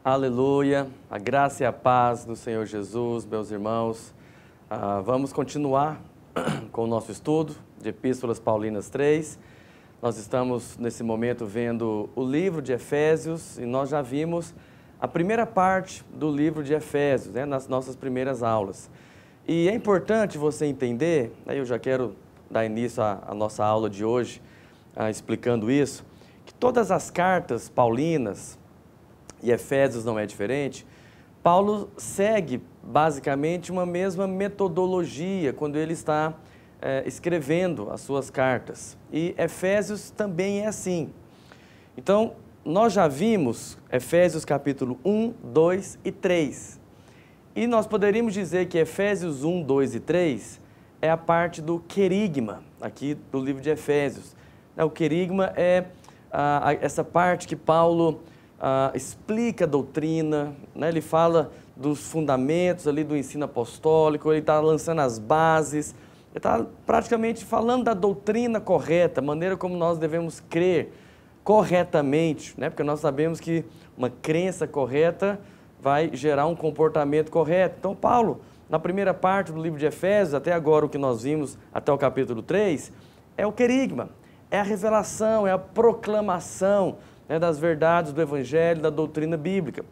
Aleluia, a graça e a paz do Senhor Jesus, meus irmãos. Vamos continuar com o nosso estudo de Epístolas Paulinas 3. Nós estamos nesse momento vendo o livro de Efésios e nós já vimos a primeira parte do livro de Efésios, nas nossas primeiras aulas. E é importante você entender, eu já quero dar início à nossa aula de hoje, explicando isso, que todas as cartas paulinas, e Efésios não é diferente, Paulo segue basicamente uma mesma metodologia quando ele está escrevendo as suas cartas. E Efésios também é assim. Então, nós já vimos Efésios capítulo 1, 2 e 3. E nós poderíamos dizer que Efésios 1, 2 e 3 é a parte do querigma, aqui do livro de Efésios. O querigma é essa parte que Paulo explica a doutrina, ele fala dos fundamentos ali do ensino apostólico, ele está lançando as bases, ele está praticamente falando da doutrina correta, a maneira como nós devemos crer corretamente, porque nós sabemos que uma crença correta vai gerar um comportamento correto. Então Paulo, na primeira parte do livro de Efésios, até agora o que nós vimos até o capítulo 3, é o querigma, é a revelação, é a proclamação das verdades do Evangelho, da doutrina bíblica.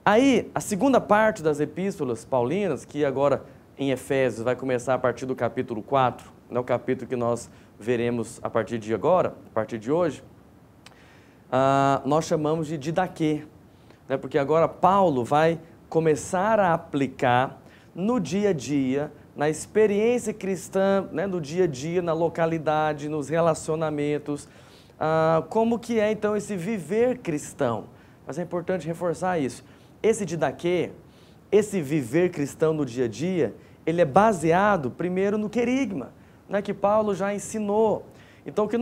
Aí, a segunda parte das epístolas paulinas, que agora em Efésios vai começar a partir do capítulo 4, o capítulo que nós veremos a partir de agora, a partir de hoje, nós chamamos de didaquê, porque agora Paulo vai começar a aplicar no dia a dia, na experiência cristã, no dia a dia, na localidade, nos relacionamentos, como que é então esse viver cristão. Mas é importante reforçar isso. Esse didaquê, esse viver cristão no dia a dia, ele é baseado primeiro no querigma, que Paulo já ensinou. Então o que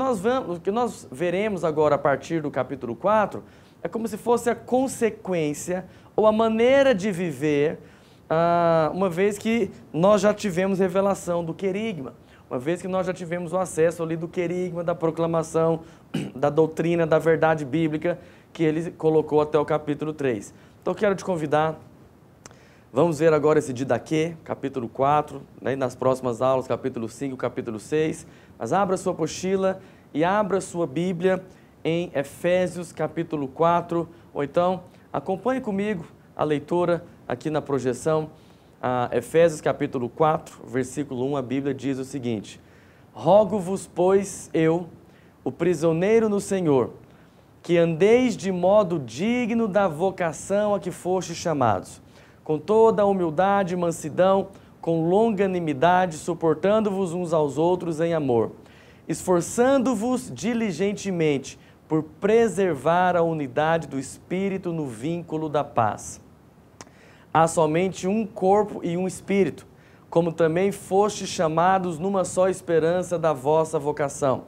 nós veremos agora a partir do capítulo 4 é como se fosse a consequência ou a maneira de viver, uma vez que nós já tivemos revelação do querigma, uma vez que nós já tivemos o acesso ali do querigma, da proclamação, da doutrina, da verdade bíblica que ele colocou até o capítulo 3. Então eu quero te convidar, vamos ver agora esse didaquê, capítulo 4, nas próximas aulas, capítulo 5, capítulo 6, mas abra sua apostila e abra sua Bíblia em Efésios capítulo 4, ou então acompanhe comigo a leitura aqui na projeção. Efésios capítulo 4, versículo 1, a Bíblia diz o seguinte: rogo-vos, pois, eu, o prisioneiro no Senhor, que andeis de modo digno da vocação a que fostes chamados, com toda a humildade e mansidão, com longanimidade, suportando-vos uns aos outros em amor, esforçando-vos diligentemente por preservar a unidade do Espírito no vínculo da paz. Há somente um corpo e um Espírito, como também fostes chamados numa só esperança da vossa vocação.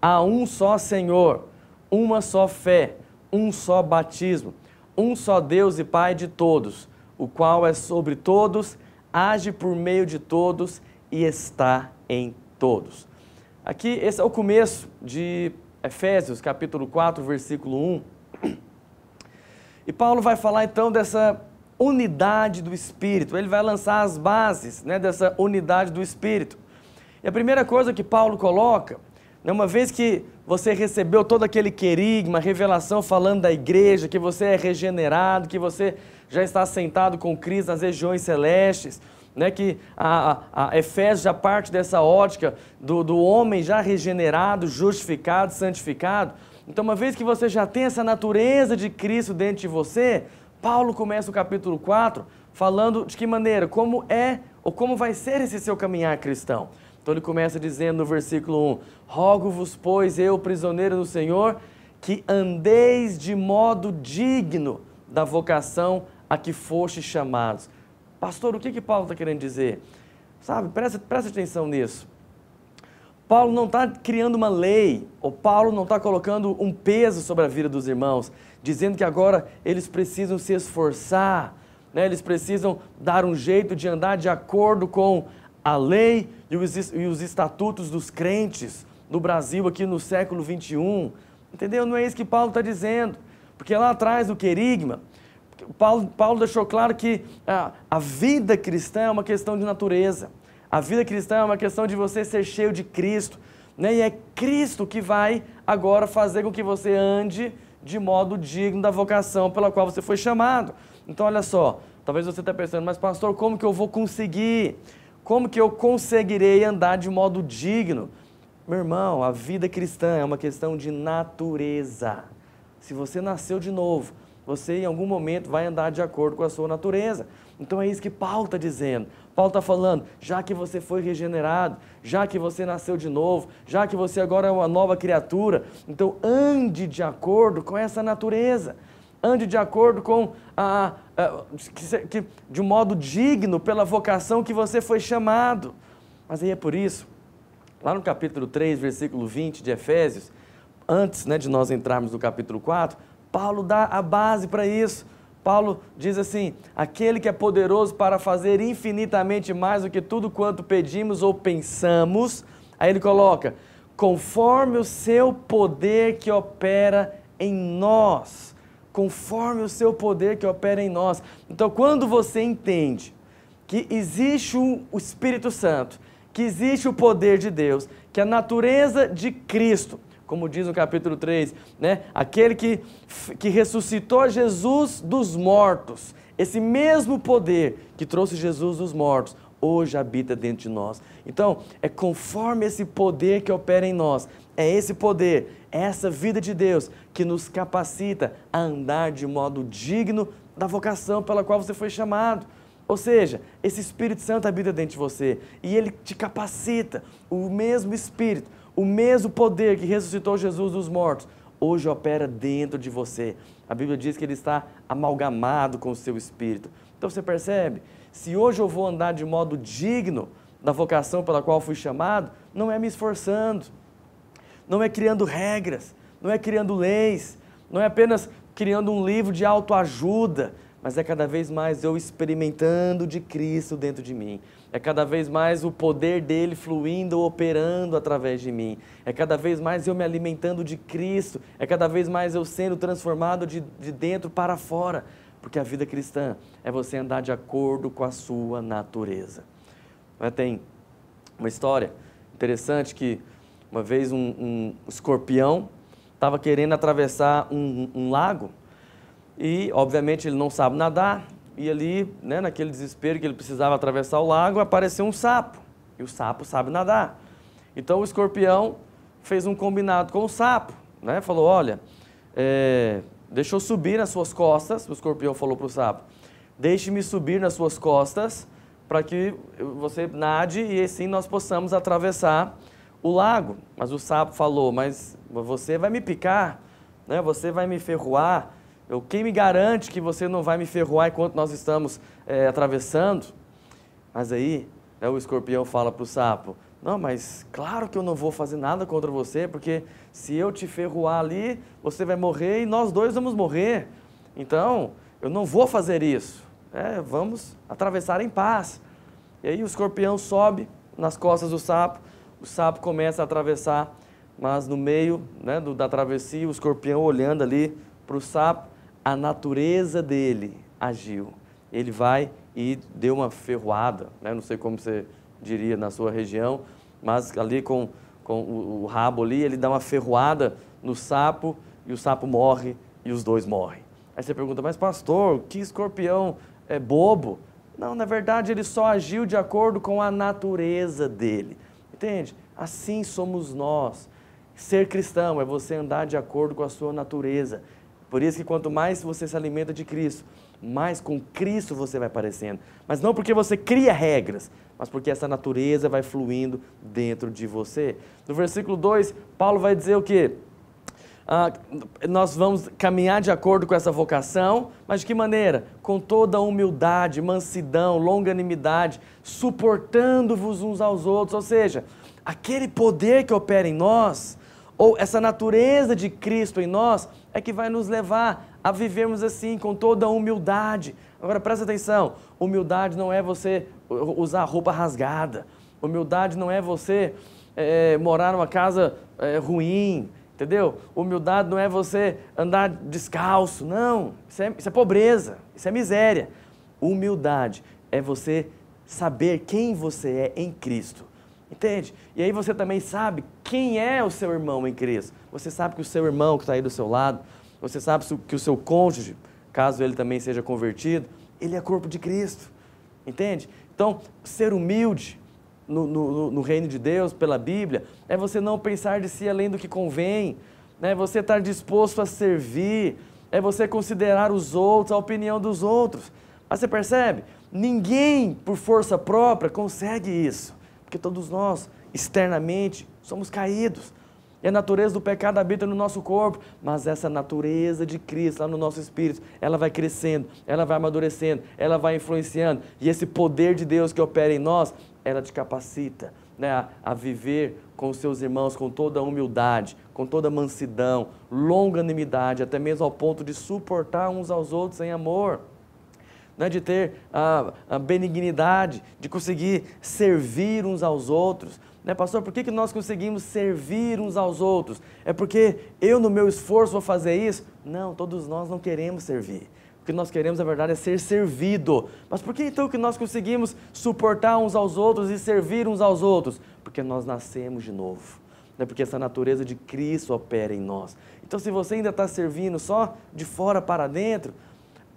Há um só Senhor, uma só fé, um só batismo, um só Deus e Pai de todos, o qual é sobre todos, age por meio de todos e está em todos. Aqui, esse é o começo de Efésios, capítulo 4, versículo 1. E Paulo vai falar então dessa unidade do Espírito, ele vai lançar as bases dessa unidade do Espírito. E a primeira coisa que Paulo coloca, uma vez que você recebeu todo aquele querigma, revelação falando da igreja, que você é regenerado, que você já está sentado com Cristo nas regiões celestes, que a Efésios já parte dessa ótica do homem já regenerado, justificado, santificado. Então, uma vez que você já tem essa natureza de Cristo dentro de você, Paulo começa o capítulo 4 falando de que maneira, como é ou como vai ser esse seu caminhar cristão. Então ele começa dizendo no versículo 1, rogo-vos, pois, eu, prisioneiro do Senhor, que andeis de modo digno da vocação a que fostes chamados. Pastor, o que Paulo está querendo dizer? Sabe, presta atenção nisso. Paulo não está criando uma lei, ou Paulo não está colocando um peso sobre a vida dos irmãos, dizendo que agora eles precisam se esforçar, eles precisam dar um jeito de andar de acordo com a lei e os estatutos dos crentes no Brasil aqui no século 21. Entendeu? Não é isso que Paulo está dizendo. Porque lá atrás do querigma, Paulo deixou claro que a vida cristã é uma questão de natureza. A vida cristã é uma questão de você ser cheio de Cristo, né? E é Cristo que vai agora fazer com que você ande de modo digno da vocação pela qual você foi chamado. Então, olha só, talvez você esteja pensando, mas pastor, como que eu vou conseguir? Como que eu conseguirei andar de modo digno? Meu irmão, a vida cristã é uma questão de natureza. Se você nasceu de novo, você em algum momento vai andar de acordo com a sua natureza. Então é isso que Paulo está dizendo. Paulo está falando, já que você foi regenerado, já que você nasceu de novo, já que você agora é uma nova criatura, então ande de acordo com essa natureza. Ande de acordo com de um modo digno pela vocação que você foi chamado. Mas aí é por isso, lá no capítulo 3, versículo 20 de Efésios, antes, né, de nós entrarmos no capítulo 4, Paulo dá a base para isso. Paulo diz assim, aquele que é poderoso para fazer infinitamente mais do que tudo quanto pedimos ou pensamos, aí ele coloca, conforme o seu poder que opera em nós, conforme o seu poder que opera em nós. Então, quando você entende que existe o Espírito Santo, que existe o poder de Deus, que a natureza de Cristo, como diz no capítulo 3, né? Aquele que ressuscitou Jesus dos mortos, esse mesmo poder que trouxe Jesus dos mortos, hoje habita dentro de nós. Então, é conforme esse poder que opera em nós, é esse poder, é essa vida de Deus que nos capacita a andar de modo digno da vocação pela qual você foi chamado. Ou seja, esse Espírito Santo habita dentro de você e ele te capacita, o mesmo Espírito, o mesmo poder que ressuscitou Jesus dos mortos, hoje opera dentro de você. A Bíblia diz que ele está amalgamado com o seu Espírito. Então você percebe? Se hoje eu vou andar de modo digno da vocação pela qual fui chamado, não é me esforçando, não é criando regras, não é criando leis, não é apenas criando um livro de autoajuda, mas é cada vez mais eu experimentando de Cristo dentro de mim. É cada vez mais o poder dele fluindo, operando através de mim. É cada vez mais eu me alimentando de Cristo. É cada vez mais eu sendo transformado de dentro para fora. Porque a vida cristã é você andar de acordo com a sua natureza. Tem uma história interessante que uma vez um escorpião estava querendo atravessar um lago e, obviamente, ele não sabe nadar. E ali, né, naquele desespero que ele precisava atravessar o lago, apareceu um sapo. E o sapo sabe nadar. Então o escorpião fez um combinado com o sapo, né? Falou, olha, deixa eu subir nas suas costas. O escorpião falou para o sapo, deixe-me subir nas suas costas para que você nade e assim nós possamos atravessar o lago. Mas o sapo falou, mas você vai me picar, né? Você vai me ferroar. Quem me garante que você não vai me ferroar enquanto nós estamos atravessando? Mas aí, né, o escorpião fala para o sapo, não, mas claro que eu não vou fazer nada contra você, porque se eu te ferroar ali, você vai morrer e nós dois vamos morrer. Então, eu não vou fazer isso. Vamos atravessar em paz. E aí o escorpião sobe nas costas do sapo, o sapo começa a atravessar, mas no meio, né, da travessia, o escorpião olhando ali para o sapo, a natureza dele agiu. Ele vai e deu uma ferroada, né? Não sei como você diria na sua região, mas ali com o rabo ali, ele dá uma ferroada no sapo e o sapo morre e os dois morrem. Aí você pergunta, mas pastor, que escorpião é bobo? Não, na verdade ele só agiu de acordo com a natureza dele. Entende? Assim somos nós. Ser cristão é você andar de acordo com a sua natureza. Por isso que quanto mais você se alimenta de Cristo, mais com Cristo você vai parecendo. Mas não porque você cria regras, mas porque essa natureza vai fluindo dentro de você. No versículo 2, Paulo vai dizer o quê? Nós vamos caminhar de acordo com essa vocação, mas de que maneira? Com toda humildade, mansidão, longanimidade, suportando-vos uns aos outros. Ou seja, aquele poder que opera em nós, ou essa natureza de Cristo em nós, é que vai nos levar a vivermos assim, com toda a humildade. Agora presta atenção, humildade não é você usar roupa rasgada, humildade não é você morar numa casa ruim, entendeu? Humildade não é você andar descalço, não. Isso é pobreza, isso é miséria. Humildade é você saber quem você é em Cristo, entende? E aí você também sabe quem é o seu irmão em Cristo. Você sabe que o seu irmão que está aí do seu lado, você sabe que o seu cônjuge, caso ele também seja convertido, ele é corpo de Cristo, entende? Então, ser humilde no reino de Deus, pela Bíblia, é você não pensar de si além do que convém, né? Você estar disposto a servir, é você considerar os outros, a opinião dos outros. Mas você percebe? Ninguém, por força própria, consegue isso, porque todos nós, externamente, somos caídos. E a natureza do pecado habita no nosso corpo, mas essa natureza de Cristo lá no nosso espírito, ela vai crescendo, ela vai amadurecendo, ela vai influenciando. E esse poder de Deus que opera em nós, ela te capacita, né, a viver com os seus irmãos com toda a humildade, com toda a mansidão, longanimidade, até mesmo ao ponto de suportar uns aos outros em amor. Né, de ter a benignidade, de conseguir servir uns aos outros. Né, pastor, por que nós conseguimos servir uns aos outros? É porque eu, no meu esforço, vou fazer isso? Não, todos nós não queremos servir. O que nós queremos, na verdade, é ser servido. Mas por que então que nós conseguimos suportar uns aos outros e servir uns aos outros? Porque nós nascemos de novo. Né, porque essa natureza de Cristo opera em nós. Então, se você ainda está servindo só de fora para dentro,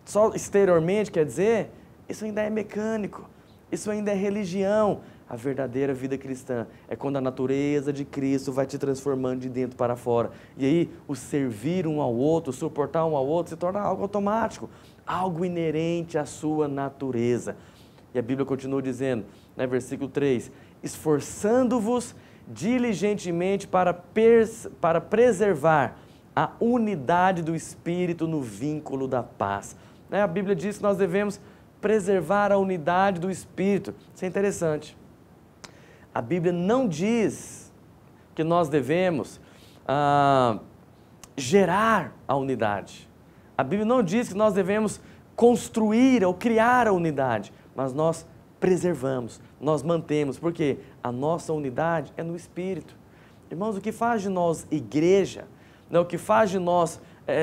só exteriormente, quer dizer, isso ainda é mecânico, isso ainda é religião. A verdadeira vida cristã é quando a natureza de Cristo vai te transformando de dentro para fora. E aí, o servir um ao outro, suportar um ao outro, se torna algo automático, algo inerente à sua natureza. E a Bíblia continua dizendo, né, versículo 3, esforçando-vos diligentemente para preservar a unidade do Espírito no vínculo da paz. A Bíblia diz que nós devemos preservar a unidade do Espírito. Isso é interessante. A Bíblia não diz que nós devemos gerar a unidade. A Bíblia não diz que nós devemos construir ou criar a unidade, mas nós preservamos, nós mantemos, porque a nossa unidade é no Espírito. Irmãos, o que faz de nós igreja, o que faz de nós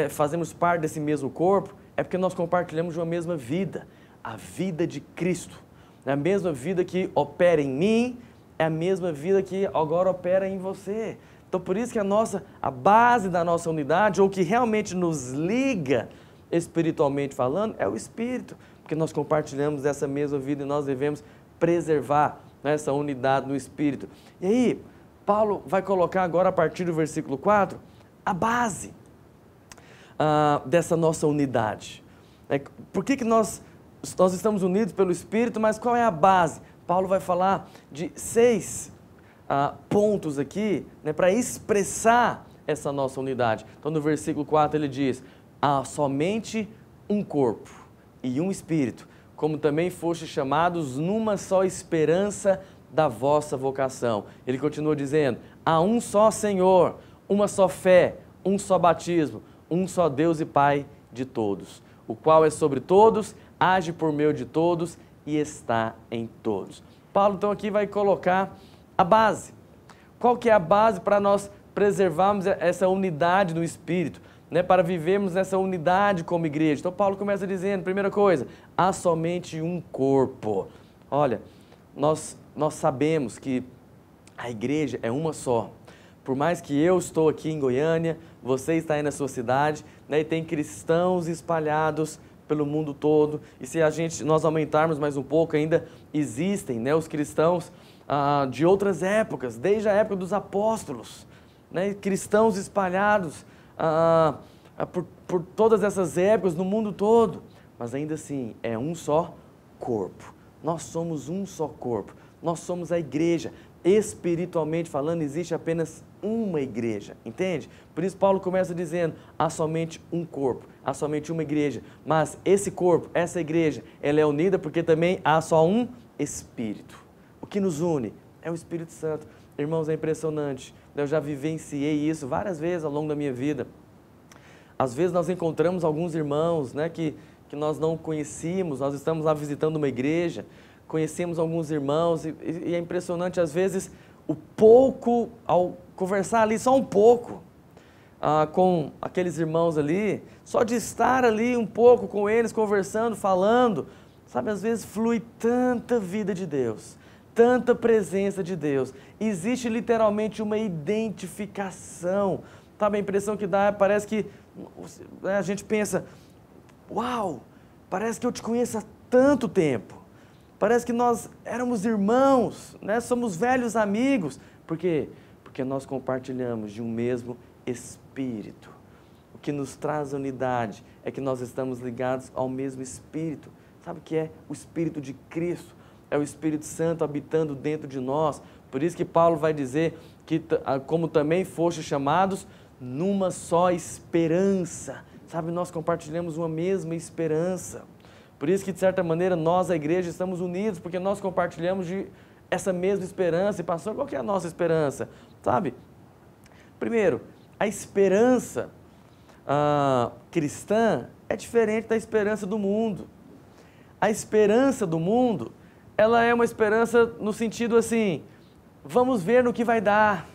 fazermos parte desse mesmo corpo, é porque nós compartilhamos de uma mesma vida, a vida de Cristo. É a mesma vida que opera em mim, é a mesma vida que agora opera em você. Então, por isso que a base da nossa unidade, ou que realmente nos liga espiritualmente falando, é o Espírito, porque nós compartilhamos dessa mesma vida e nós devemos preservar, né, essa unidade no Espírito. E aí, Paulo vai colocar agora, a partir do versículo 4, a base dessa nossa unidade. Por que nós estamos unidos pelo Espírito, mas qual é a base? Paulo vai falar de 6 pontos aqui, né, para expressar essa nossa unidade. Então, no versículo 4 ele diz, há somente um corpo e um Espírito, como também fostes chamados numa só esperança da vossa vocação. Ele continua dizendo, há um só Senhor, uma só fé, um só batismo, um só Deus e Pai de todos, o qual é sobre todos, age por meio de todos e está em todos. Paulo, então, aqui vai colocar a base. Qual que é a base para nós preservarmos essa unidade no Espírito, né, para vivermos essa unidade como igreja? Então, Paulo começa dizendo, primeira coisa, há somente um corpo. Olha, nós sabemos que a igreja é uma só. Por mais que eu estou aqui em Goiânia, você está aí na sua cidade, né, e tem cristãos espalhados pelo mundo todo, e se nós aumentarmos mais um pouco, ainda existem, né, os cristãos de outras épocas, desde a época dos apóstolos, né, cristãos espalhados por todas essas épocas no mundo todo, mas ainda assim é um só corpo. Nós somos um só corpo, nós somos a igreja. Espiritualmente falando, existe apenas uma igreja, entende? Por isso Paulo começa dizendo, há somente um corpo, há somente uma igreja, mas esse corpo, essa igreja, ela é unida porque também há só um Espírito. O que nos une é o Espírito Santo. Irmãos, é impressionante, eu já vivenciei isso várias vezes ao longo da minha vida. Às vezes nós encontramos alguns irmãos, né, que nós não conhecíamos, nós estamos lá visitando uma igreja, conhecemos alguns irmãos e é impressionante, às vezes, ao conversar ali só um pouco, com aqueles irmãos ali, só de estar ali um pouco com eles, conversando, falando, sabe, às vezes flui tanta vida de Deus, tanta presença de Deus, existe literalmente uma identificação, sabe, a impressão que dá, parece que a gente pensa, uau, parece que eu te conheço há tanto tempo, parece que nós éramos irmãos, né? Somos velhos amigos, por quê? Porque nós compartilhamos de um mesmo Espírito. O que nos traz unidade é que nós estamos ligados ao mesmo Espírito. Sabe o que é? O Espírito de Cristo. É o Espírito Santo habitando dentro de nós. Por isso que Paulo vai dizer que como também foste chamados numa só esperança. Sabe, nós compartilhamos uma mesma esperança. Por isso que, de certa maneira, nós, a igreja, estamos unidos, porque nós compartilhamos de essa mesma esperança. E pastor, qual que é a nossa esperança? Sabe? Primeiro, a esperança cristã é diferente da esperança do mundo. A esperança do mundo, ela é uma esperança no sentido assim, vamos ver no que vai dar.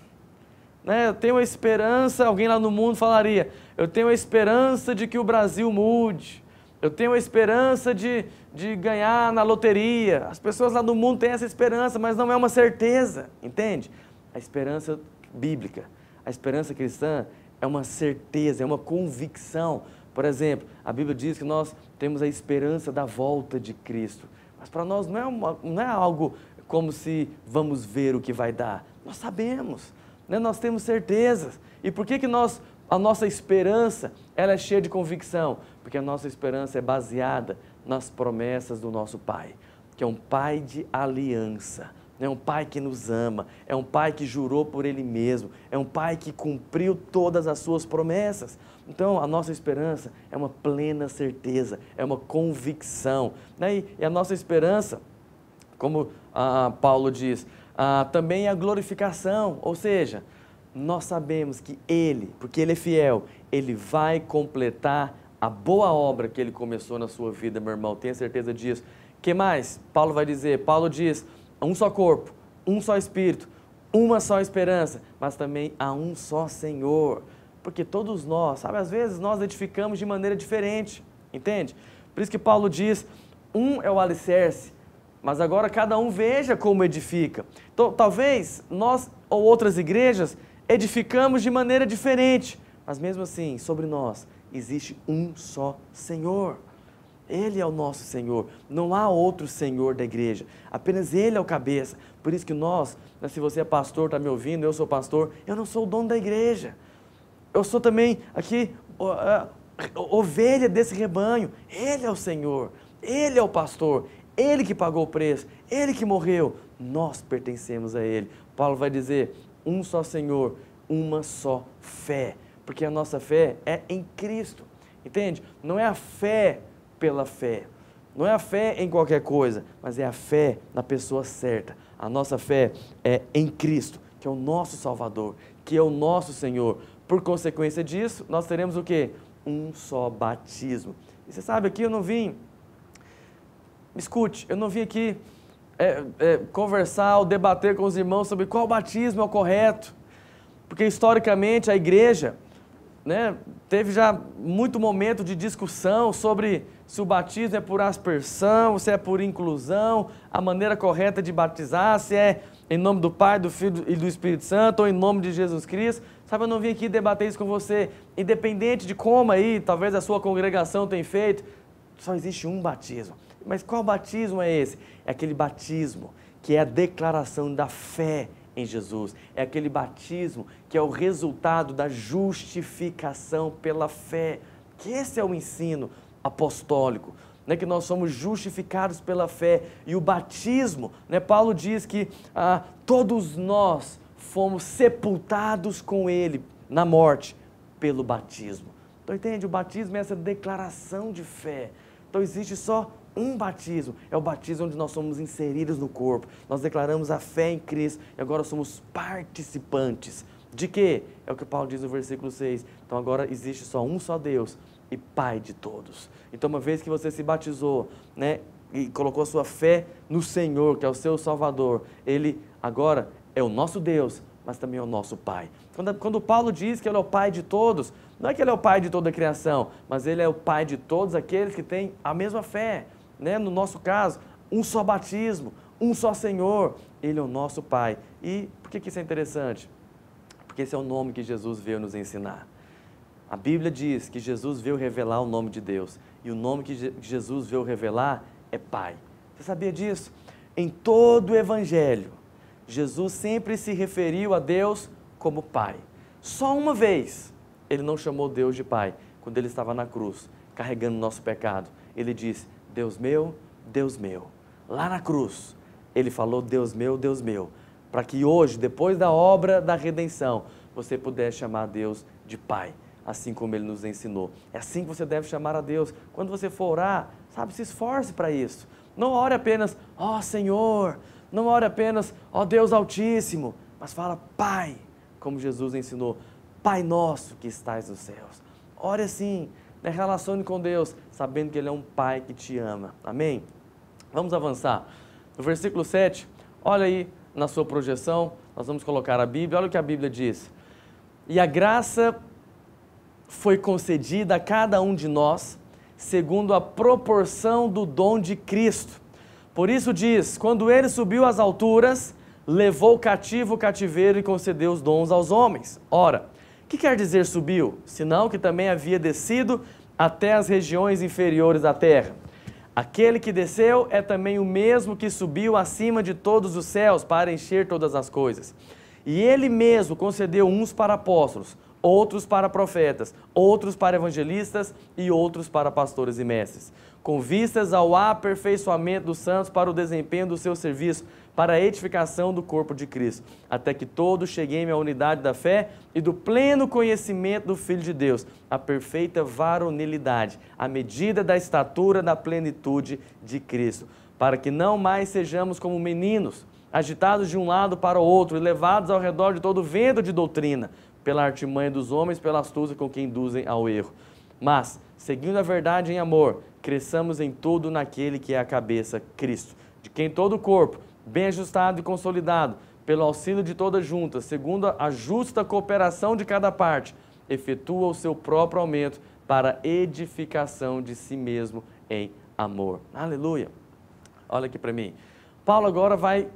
Né? Eu tenho a esperança, alguém lá no mundo falaria, eu tenho a esperança de que o Brasil mude. Eu tenho a esperança de ganhar na loteria. As pessoas lá no mundo têm essa esperança, mas não é uma certeza, entende? A esperança bíblica, a esperança cristã é uma certeza, é uma convicção. Por exemplo, a Bíblia diz que nós temos a esperança da volta de Cristo. Mas para nós não é algo como se vamos ver o que vai dar. Nós sabemos, né? Nós temos certezas. E por que a nossa esperança ela é cheia de convicção? Porque a nossa esperança é baseada nas promessas do nosso Pai, que é um Pai de aliança. É um Pai que nos ama, é um Pai que jurou por Ele mesmo, é um Pai que cumpriu todas as suas promessas. Então, a nossa esperança é uma plena certeza, é uma convicção. E a nossa esperança, como Paulo diz, também é a glorificação, ou seja, nós sabemos que Ele, porque Ele é fiel, Ele vai completar a boa obra que Ele começou na sua vida, meu irmão, tenha certeza disso. O que mais Paulo vai dizer? Paulo diz, um só corpo, um só Espírito, uma só esperança, mas também há um só Senhor. Porque todos nós, sabe, às vezes nós edificamos de maneira diferente, entende? Por isso que Paulo diz, um é o alicerce, mas agora cada um veja como edifica. Então, talvez nós ou outras igrejas edificamos de maneira diferente, mas mesmo assim, sobre nós existe um só Senhor. Ele é o nosso Senhor, não há outro Senhor da igreja, apenas Ele é o cabeça. Por isso que nós, se você é pastor, está me ouvindo, eu sou pastor, eu não sou o dono da igreja. Eu sou também aqui ovelha desse rebanho. Ele é o Senhor, Ele é o pastor, Ele que pagou o preço, Ele que morreu. Nós pertencemos a Ele. Paulo vai dizer, um só Senhor, uma só fé. Porque a nossa fé é em Cristo, entende? Não é a fé pela fé, não é a fé em qualquer coisa, mas é a fé na pessoa certa. A nossa fé é em Cristo, que é o nosso Salvador, que é o nosso Senhor. Por consequência disso, nós teremos o quê? Um só batismo. E você sabe, aqui eu não vim, me escute, eu não vim aqui conversar ou debater com os irmãos sobre qual batismo é o correto, porque historicamente a igreja, né, teve já muito momento de discussão sobre se o batismo é por aspersão, se é por inclusão, a maneira correta de batizar, se é em nome do Pai, do Filho e do Espírito Santo, ou em nome de Jesus Cristo. Sabe, eu não vim aqui debater isso com você, independente de como aí, talvez a sua congregação tenha feito, só existe um batismo. Mas qual batismo é esse? É aquele batismo que é a declaração da fé em Jesus. É aquele batismo que é o resultado da justificação pela fé. Que esse é o ensino apostólico, né? Que nós somos justificados pela fé. E o batismo, né? Paulo diz que todos nós fomos sepultados com Ele na morte pelo batismo. Então entende? O batismo é essa declaração de fé. Então existe só um batismo, é o batismo onde nós somos inseridos no corpo, nós declaramos a fé em Cristo e agora somos participantes. De quê? É o que Paulo diz no versículo 6. Então agora existe só um só Deus e Pai de todos. Então uma vez que você se batizou, né, e colocou a sua fé no Senhor, que é o seu Salvador, Ele agora é o nosso Deus, mas também é o nosso Pai. Quando Paulo diz que Ele é o Pai de todos, não é que Ele é o Pai de toda a criação, mas Ele é o Pai de todos aqueles que têm a mesma fé, né? No nosso caso, um só batismo, um só Senhor, Ele é o nosso Pai. E por que isso é interessante? Porque esse é o nome que Jesus veio nos ensinar. A Bíblia diz que Jesus veio revelar o nome de Deus, e o nome que Jesus veio revelar é Pai. Você sabia disso? Em todo o Evangelho, Jesus sempre se referiu a Deus como Pai. Só uma vez Ele não chamou Deus de Pai, quando Ele estava na cruz, carregando o nosso pecado. Ele disse, Deus meu, lá na cruz, Ele falou, Deus meu, para que hoje, depois da obra da redenção, você pudesse chamar Deus de Pai, assim como Ele nos ensinou. É assim que você deve chamar a Deus. Quando você for orar, sabe, se esforce para isso. Não ore apenas, ó Senhor, não ore apenas, ó Deus Altíssimo, mas fala, Pai, como Jesus ensinou, Pai nosso que estais nos céus. Ore assim, né? Relacione com Deus, sabendo que Ele é um Pai que te ama. Amém? Vamos avançar. No versículo 7, olha aí na sua projeção, nós vamos colocar a Bíblia, olha o que a Bíblia diz. E a graça foi concedida a cada um de nós, segundo a proporção do dom de Cristo. Por isso diz, quando Ele subiu às alturas, levou cativo o cativeiro e concedeu os dons aos homens. Ora, o que quer dizer subiu? Senão que também havia descido até as regiões inferiores da terra. Aquele que desceu é também o mesmo que subiu acima de todos os céus para encher todas as coisas. E Ele mesmo concedeu uns para apóstolos, outros para profetas, outros para evangelistas e outros para pastores e mestres, com vistas ao aperfeiçoamento dos santos para o desempenho do seu serviço, para a edificação do corpo de Cristo, até que todos cheguemos à unidade da fé e do pleno conhecimento do Filho de Deus, a perfeita varonilidade, à medida da estatura da plenitude de Cristo, para que não mais sejamos como meninos, agitados de um lado para o outro e levados ao redor de todo vento de doutrina, pela artimanha dos homens, pela astúcia com que induzem ao erro. Mas, seguindo a verdade em amor, cresçamos em tudo naquele que é a cabeça, Cristo, de quem todo o corpo, bem ajustado e consolidado, pelo auxílio de toda junta, segundo a justa cooperação de cada parte, efetua o seu próprio aumento para edificação de si mesmo em amor. Aleluia! Olha aqui para mim. Paulo agora vai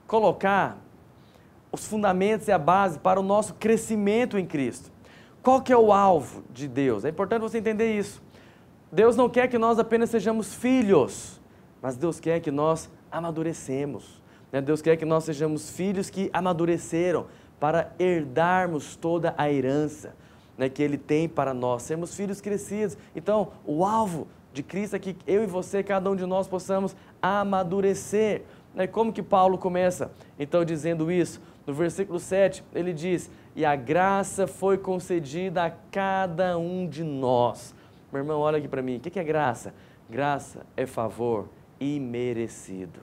colocar os fundamentos e a base para o nosso crescimento em Cristo. Qual que é o alvo de Deus? É importante você entender isso. Deus não quer que nós apenas sejamos filhos, mas Deus quer que nós amadurecemos. Deus quer que nós sejamos filhos que amadureceram para herdarmos toda a herança que Ele tem para nós, sermos filhos crescidos. Então, o alvo de Cristo é que eu e você, cada um de nós, possamos amadurecer. Como que Paulo começa, então, dizendo isso? No versículo 7, ele diz, e a graça foi concedida a cada um de nós. Meu irmão, olha aqui para mim, o que é graça? Graça é favor imerecido.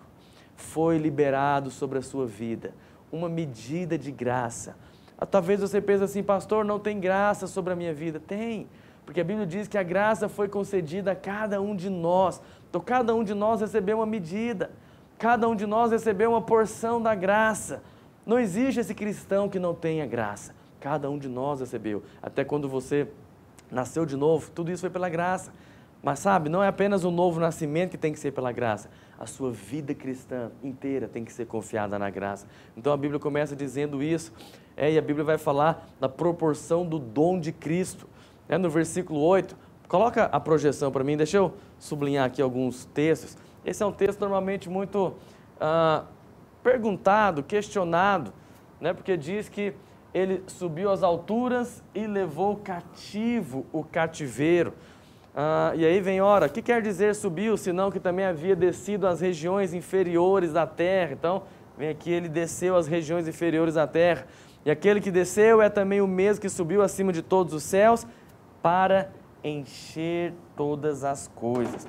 Foi liberado sobre a sua vida uma medida de graça. Talvez você pense assim, pastor, não tem graça sobre a minha vida. Tem, porque a Bíblia diz que a graça foi concedida a cada um de nós. Então, cada um de nós recebeu uma medida. Cada um de nós recebeu uma porção da graça. Não existe esse cristão que não tenha graça. Cada um de nós recebeu. Até quando você nasceu de novo, tudo isso foi pela graça. Mas sabe, não é apenas o novo nascimento que tem que ser pela graça. A sua vida cristã inteira tem que ser confiada na graça. Então a Bíblia começa dizendo isso. E a Bíblia vai falar da proporção do dom de Cristo. No versículo 8, coloca a projeção para mim, deixa eu sublinhar aqui alguns textos. Esse é um texto normalmente muito perguntado, questionado, porque diz que Ele subiu às alturas e levou cativo o cativeiro. E aí vem, ora, o que quer dizer subiu, senão que também havia descido às regiões inferiores da terra? Então, vem aqui, Ele desceu às regiões inferiores da terra. E aquele que desceu é também o mesmo que subiu acima de todos os céus para encher todas as coisas.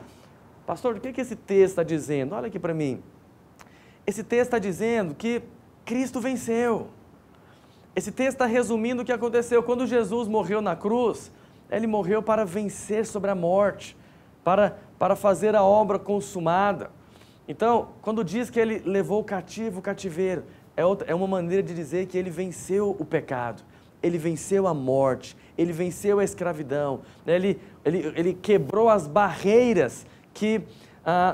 Pastor, o que esse texto está dizendo? Olha aqui para mim. Esse texto está dizendo que Cristo venceu. Esse texto está resumindo o que aconteceu. Quando Jesus morreu na cruz, Ele morreu para vencer sobre a morte, para fazer a obra consumada. Então, quando diz que Ele levou o cativo o cativeiro, é uma maneira de dizer que Ele venceu o pecado. ele venceu a morte, ele venceu a escravidão, né? Ele quebrou as barreiras que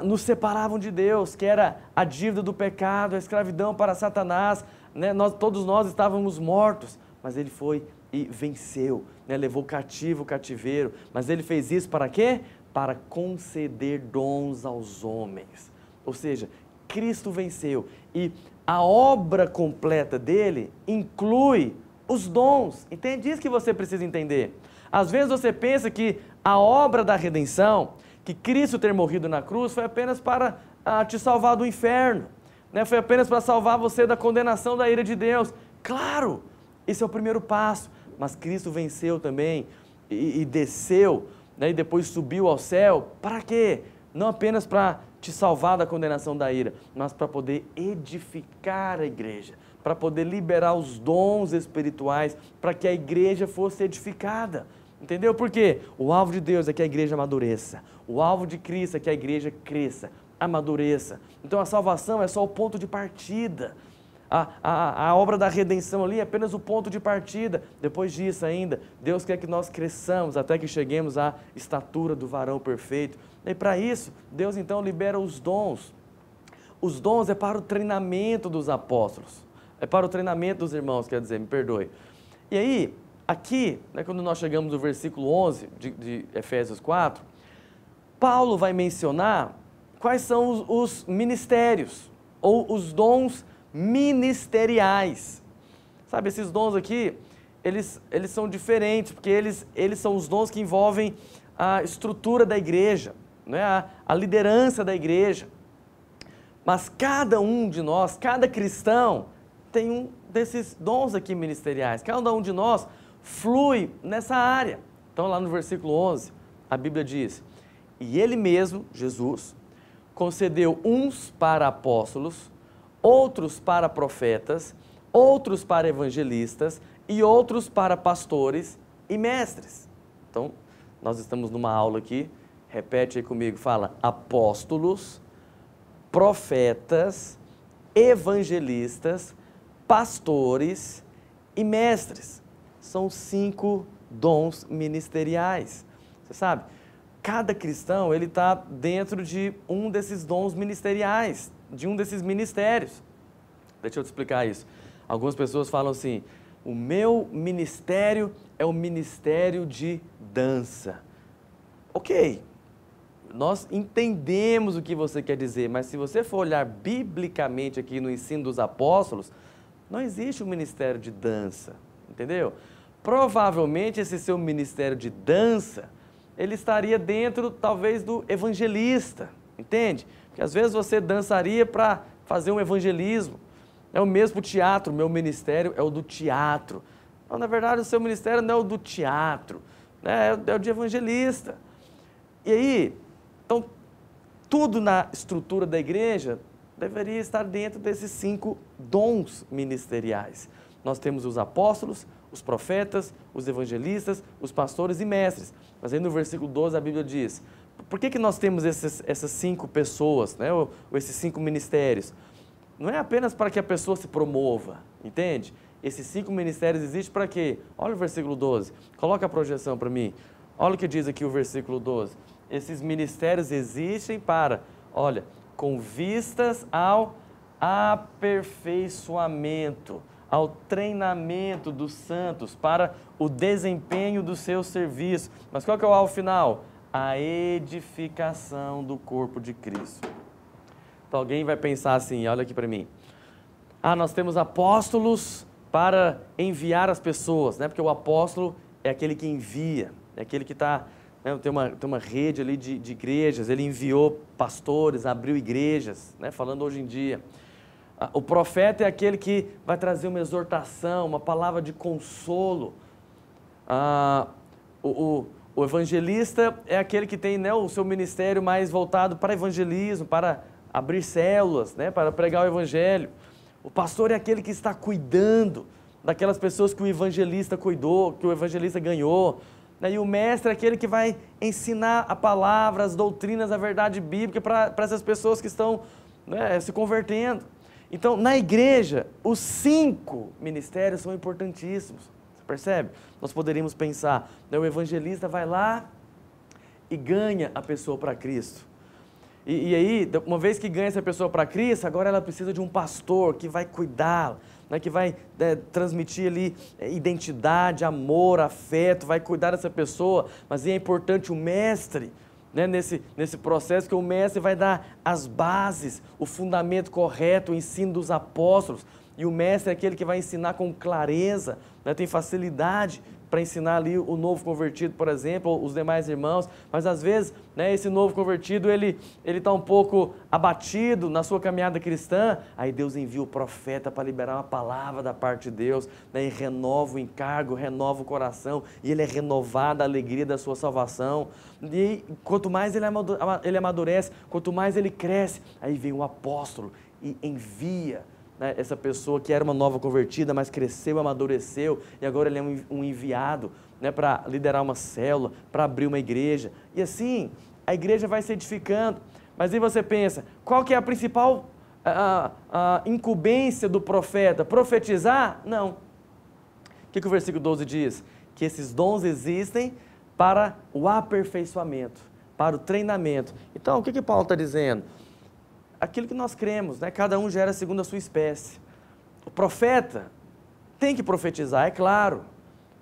nos separavam de Deus, que era a dívida do pecado, a escravidão para Satanás, né? Todos nós estávamos mortos, mas ele foi e venceu, né? Levou cativo o cativeiro, mas ele fez isso para quê? Para conceder dons aos homens, ou seja, Cristo venceu e a obra completa dele inclui os dons. Entende isso que você precisa entender? Às vezes você pensa que a obra da redenção, que Cristo ter morrido na cruz, foi apenas para te salvar do inferno, né? Foi apenas para salvar você da condenação da ira de Deus. Claro, esse é o primeiro passo, mas Cristo venceu também e desceu, né? E depois subiu ao céu. Para quê? Não apenas para te salvar da condenação da ira, mas para poder edificar a igreja, para poder liberar os dons espirituais, para que a igreja fosse edificada. Entendeu? Por quê? O alvo de Deus é que a igreja amadureça. O alvo de Cristo é que a igreja cresça, amadureça. Então a salvação é só o ponto de partida. A obra da redenção ali é apenas o ponto de partida. Depois disso ainda, Deus quer que nós cresçamos até que cheguemos à estatura do varão perfeito. E para isso, Deus então libera os dons. Os dons é para o treinamento dos apóstolos. É para o treinamento dos irmãos, quer dizer, me perdoe. E aí, aqui, né, quando nós chegamos no versículo 11 de Efésios 4, Paulo vai mencionar quais são os ministérios, ou os dons ministeriais. Sabe, esses dons aqui, eles são diferentes, porque eles são os dons que envolvem a estrutura da igreja, né, a liderança da igreja. Mas cada um de nós, cada cristão, tem um desses dons aqui ministeriais. Cada um de nós flui nessa área. Então lá no versículo 11, a Bíblia diz: e ele mesmo, Jesus, concedeu uns para apóstolos, outros para profetas, outros para evangelistas e outros para pastores e mestres. Então, nós estamos numa aula aqui, repete aí comigo, fala: apóstolos, profetas, evangelistas, pastores e mestres. São 5 dons ministeriais. Você sabe, cada cristão ele está dentro de um desses dons ministeriais, de um desses ministérios. Deixa eu te explicar isso. Algumas pessoas falam assim: o meu ministério é o ministério de dança. Ok, nós entendemos o que você quer dizer, mas se você for olhar biblicamente aqui no ensino dos apóstolos, não existe um ministério de dança, entendeu? Provavelmente esse seu ministério de dança, ele estaria dentro talvez do evangelista, entende? Porque às vezes você dançaria para fazer um evangelismo. É o mesmo teatro, meu ministério é o do teatro. Não, na verdade o seu ministério não é o do teatro, né? É o de evangelista. E aí, então, tudo na estrutura da igreja deveria estar dentro desses 5 dons ministeriais. Nós temos os apóstolos, os profetas, os evangelistas, os pastores e mestres. Mas aí no versículo 12 a Bíblia diz: por que nós temos essas 5 pessoas, né? Ou esses 5 ministérios? Não é apenas para que a pessoa se promova, entende? Esses 5 ministérios existem para quê? Olha o versículo 12, coloca a projeção para mim. Olha o que diz aqui o versículo 12. Esses ministérios existem para, olha, com vistas ao aperfeiçoamento, ao treinamento dos santos, para o desempenho do seu serviço. Mas qual que é o alvo final? A edificação do corpo de Cristo. Então alguém vai pensar assim, olha aqui para mim: nós temos apóstolos para enviar as pessoas, né? Porque o apóstolo é aquele que envia, é aquele que está... Tem uma rede ali de igrejas, ele enviou pastores, abriu igrejas, né? Falando hoje em dia. O profeta é aquele que vai trazer uma exortação, uma palavra de consolo. O evangelista é aquele que tem, né, o seu ministério mais voltado para evangelismo, para abrir células, né, para pregar o evangelho. O pastor é aquele que está cuidando daquelas pessoas que o evangelista cuidou, que o evangelista ganhou. E o mestre é aquele que vai ensinar a palavra, as doutrinas, a verdade bíblica para essas pessoas que estão, né, se convertendo. Então, na igreja, os 5 ministérios são importantíssimos. Percebe? Nós poderíamos pensar, né, o evangelista vai lá e ganha a pessoa para Cristo. E aí, uma vez que ganha essa pessoa para Cristo, agora ela precisa de um pastor que vai cuidar, né, que vai transmitir ali identidade, amor, afeto, vai cuidar dessa pessoa. Mas é importante o mestre, né, nesse processo, que o mestre vai dar as bases, o fundamento correto, o ensino dos apóstolos. E o mestre é aquele que vai ensinar com clareza, né, tem facilidade para ensinar ali o novo convertido, por exemplo, ou os demais irmãos. Mas às vezes, né, esse novo convertido, ele está um pouco abatido na sua caminhada cristã. Aí Deus envia o profeta para liberar uma palavra da parte de Deus, né, e renova o encargo, renova o coração, e ele é renovado a alegria da sua salvação. E quanto mais ele amadurece, quanto mais ele cresce, aí vem o apóstolo e envia, né, essa pessoa que era uma nova convertida, mas cresceu, amadureceu, e agora ele é um enviado, né, para liderar uma célula, para abrir uma igreja. E assim, a igreja vai se edificando. Mas aí você pensa, qual que é a principal incumbência do profeta? Profetizar? Não. O que o versículo 12 diz? Que esses dons existem para o aperfeiçoamento, para o treinamento. Então, o que Paulo está dizendo? Aquilo que nós cremos, né? Cada um gera segundo a sua espécie. O profeta tem que profetizar, é claro,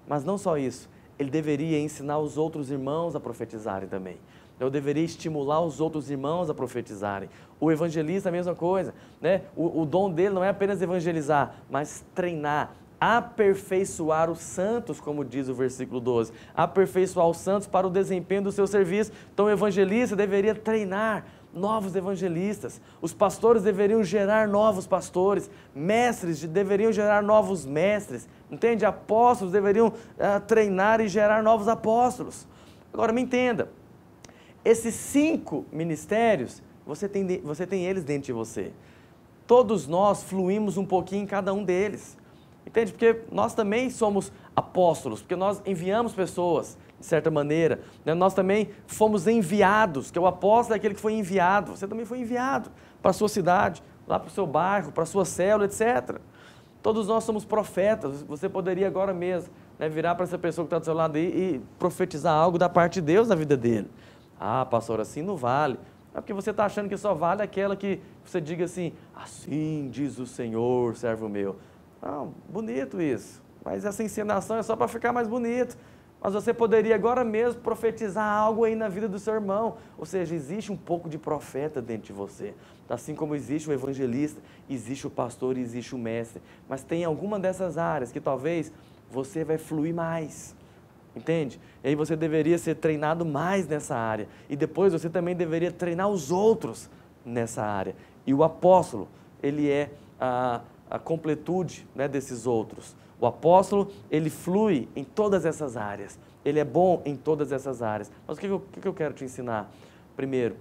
mas não só isso, ele deveria ensinar os outros irmãos a profetizarem também. Eu deveria estimular os outros irmãos a profetizarem. O evangelista, a mesma coisa, né? O dom dele não é apenas evangelizar, mas treinar, aperfeiçoar os santos, como diz o versículo 12, aperfeiçoar os santos para o desempenho do seu serviço. Então o evangelista deveria treinar novos evangelistas, os pastores deveriam gerar novos pastores, mestres deveriam gerar novos mestres, entende? Apóstolos deveriam treinar e gerar novos apóstolos. Agora me entenda, esses 5 ministérios, você tem eles dentro de você. Todos nós fluímos um pouquinho em cada um deles, entende? Porque nós também somos apóstolos, porque nós enviamos pessoas, de certa maneira, né? Nós também fomos enviados, que o apóstolo é aquele que foi enviado. Você também foi enviado para a sua cidade, lá para o seu bairro, para a sua célula, etc. Todos nós somos profetas. Você poderia agora mesmo, né, virar para essa pessoa que está do seu lado aí e profetizar algo da parte de Deus na vida dele. Ah, pastor, assim não vale. É porque você está achando que só vale aquela que você diga assim, assim diz o Senhor, servo meu. Não, bonito isso, mas essa encenação é só para ficar mais bonito. Mas você poderia agora mesmo profetizar algo aí na vida do seu irmão. Ou seja, existe um pouco de profeta dentro de você. Assim como existe o evangelista, existe o pastor e existe o mestre. Mas tem alguma dessas áreas que talvez você vai fluir mais. Entende? E aí você deveria ser treinado mais nessa área. E depois você também deveria treinar os outros nessa área. E o apóstolo, ele é a completude, né, desses outros. O apóstolo, ele flui em todas essas áreas. Ele é bom em todas essas áreas. Mas o que eu quero te ensinar? Primeiro,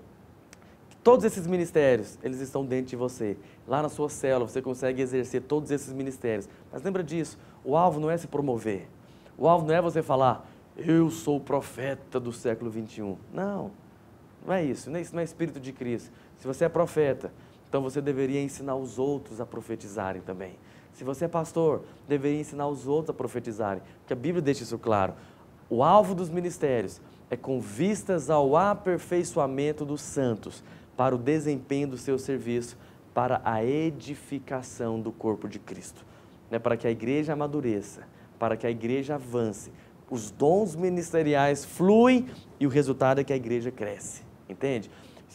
todos esses ministérios, eles estão dentro de você. Lá na sua célula, você consegue exercer todos esses ministérios. Mas lembra disso, o alvo não é se promover. O alvo não é você falar, eu sou o profeta do século 21. Não, não é isso. Isso não é espírito de Cristo. Se você é profeta, então você deveria ensinar os outros a profetizarem também. Se você é pastor, deveria ensinar os outros a profetizarem, porque a Bíblia deixa isso claro. O alvo dos ministérios é com vistas ao aperfeiçoamento dos santos, para o desempenho do seu serviço, para a edificação do corpo de Cristo, né? Para que a igreja amadureça, para que a igreja avance, os dons ministeriais fluem e o resultado é que a igreja cresce, entende?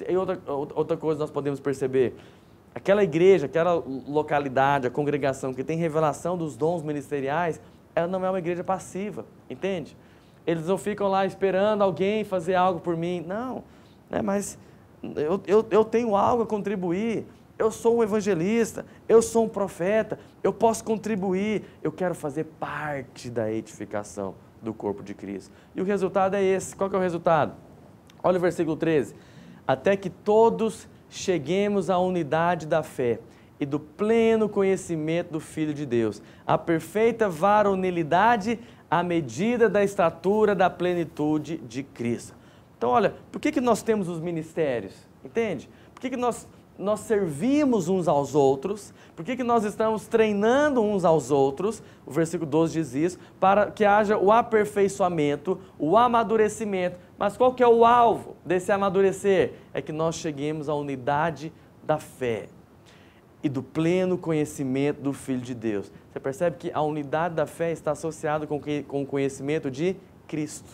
E outra coisa nós podemos perceber, aquela igreja, aquela localidade, a congregação que tem revelação dos dons ministeriais, ela não é uma igreja passiva, entende? Eles não ficam lá esperando alguém fazer algo por mim, não, né? Mas eu tenho algo a contribuir, eu sou um evangelista, eu sou um profeta, eu posso contribuir, eu quero fazer parte da edificação do corpo de Cristo. E o resultado é esse, qual que é o resultado? Olha o versículo 13, até que todos cheguemos à unidade da fé e do pleno conhecimento do Filho de Deus, a perfeita varonilidade à medida da estatura da plenitude de Cristo. Então olha, por que nós temos os ministérios? Entende? Por que nós nós servimos uns aos outros? Por que nós estamos treinando uns aos outros? O versículo 12 diz isso, para que haja o aperfeiçoamento, o amadurecimento. Mas qual que é o alvo desse amadurecer? É que nós cheguemos à unidade da fé e do pleno conhecimento do Filho de Deus. Você percebe que a unidade da fé está associada com o conhecimento de Cristo.